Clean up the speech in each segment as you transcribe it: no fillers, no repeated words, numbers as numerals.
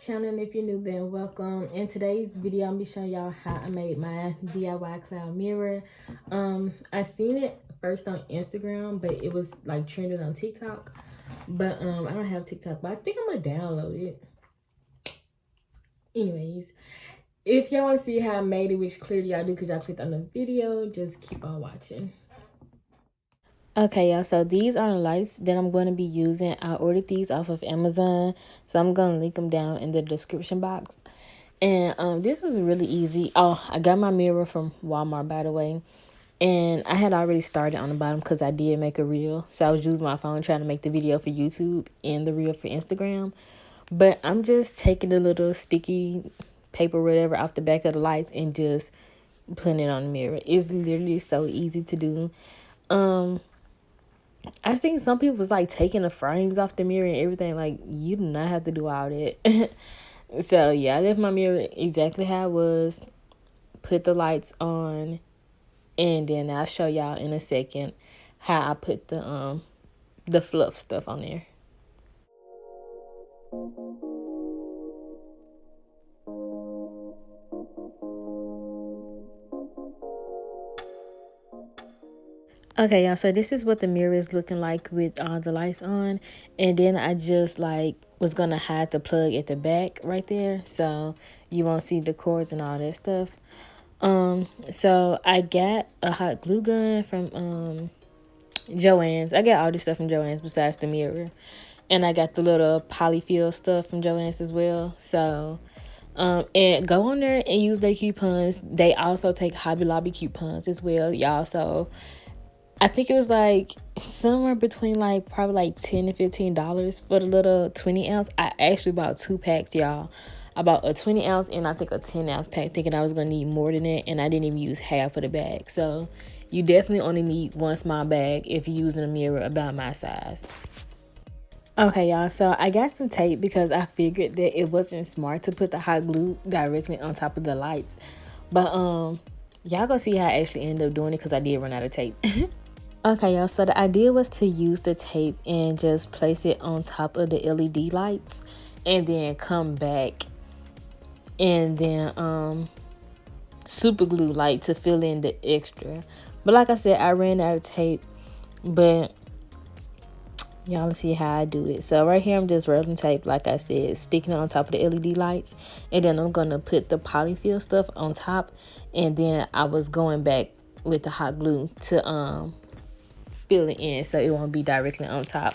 channel, and if you're new, then welcome. In today's video, I'm gonna be showing y'all how I made my DIY cloud mirror. I seen it first on Instagram, but it was like trending on TikTok. But I don't have TikTok, but I think I'm gonna download it. Anyways, if y'all want to see how I made it, which clearly y'all do because y'all clicked on the video, just keep on watching. Okay, y'all, so these are the lights that I'm going to be using. I ordered these off of Amazon, so I'm going to link them down in the description box. And this was really easy. Oh, I got my mirror from Walmart, by the way. And I had already started on the bottom because I did make a reel. So I was using my phone trying to make the video for YouTube and the reel for Instagram. But I'm just taking the little sticky paper, whatever, off the back of the lights and just putting it on the mirror. It's literally so easy to do. I seen some people was like taking the frames off the mirror and everything. Like, you do not have to do all that. So yeah, I left my mirror exactly how it was. Put the lights on, and then I'll show y'all in a second how I put the fluff stuff on there. Okay, y'all, so this is what the mirror is looking like with all the lights on. And then I just like was gonna hide the plug at the back right there, so you won't see the cords and all that stuff. So I got a hot glue gun from Joann's. I got all this stuff from Joann's besides the mirror. And I got the little polyfill stuff from Joann's as well. So and go on there and use their coupons. They also take Hobby Lobby coupons as well, y'all. So I think it was like somewhere between like probably like $10 to $15 for the little 20 ounce. I actually bought 2 packs, y'all. I bought a 20 ounce and I think a 10 ounce pack, thinking I was gonna need more than that, and I didn't even use half of the bag. So you definitely only need one small bag if you're using a mirror about my size. Okay, y'all, so I got some tape because I figured that it wasn't smart to put the hot glue directly on top of the lights. But y'all go see how I actually ended up doing it because I did run out of tape. Okay, y'all, so the idea was to use the tape and just place it on top of the LED lights and then come back and then super glue light to fill in the extra. But like I said, I ran out of tape, but y'all see how I do it. So right here I'm just rolling tape, like I said, sticking it on top of the LED lights, and then I'm gonna put the polyfill stuff on top, and then I was going back with the hot glue to fill it in so it won't be directly on top.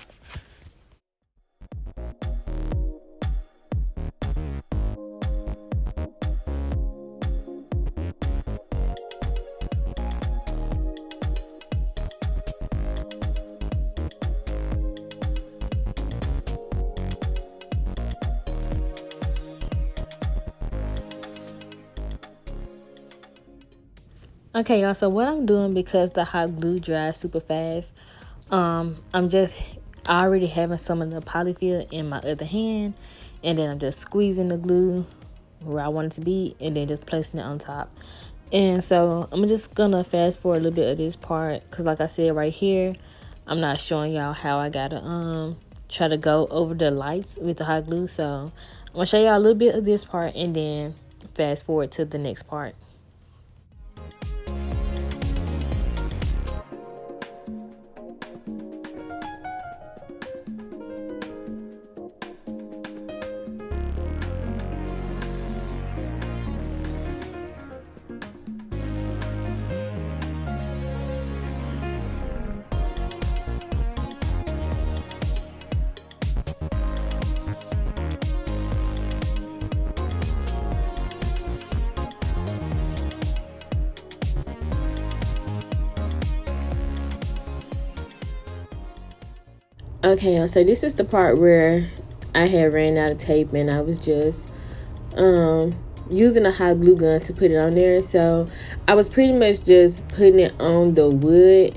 Okay, y'all, so what I'm doing, because the hot glue dries super fast, I'm just already having some of the polyfill in my other hand, and then I'm just squeezing the glue where I want it to be and then just placing it on top. And so I'm just gonna fast forward a little bit of this part because, like I said, right here I'm not showing y'all how I gotta try to go over the lights with the hot glue. So I'm gonna show y'all a little bit of this part and then fast forward to the next part. Okay, so this is the part where I had ran out of tape and I was just using a hot glue gun to put it on there. So I was pretty much just putting it on the wood,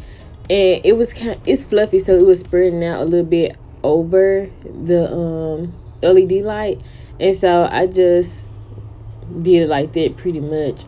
and it's fluffy, so it was spreading out a little bit over the LED light, and so I just did it like that pretty much.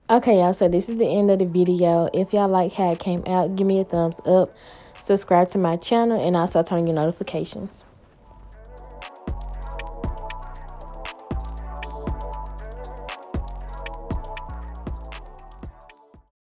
Okay, y'all, so this is the end of the video. If y'all like how it came out, give me a thumbs up, subscribe to my channel, and also turn your notifications.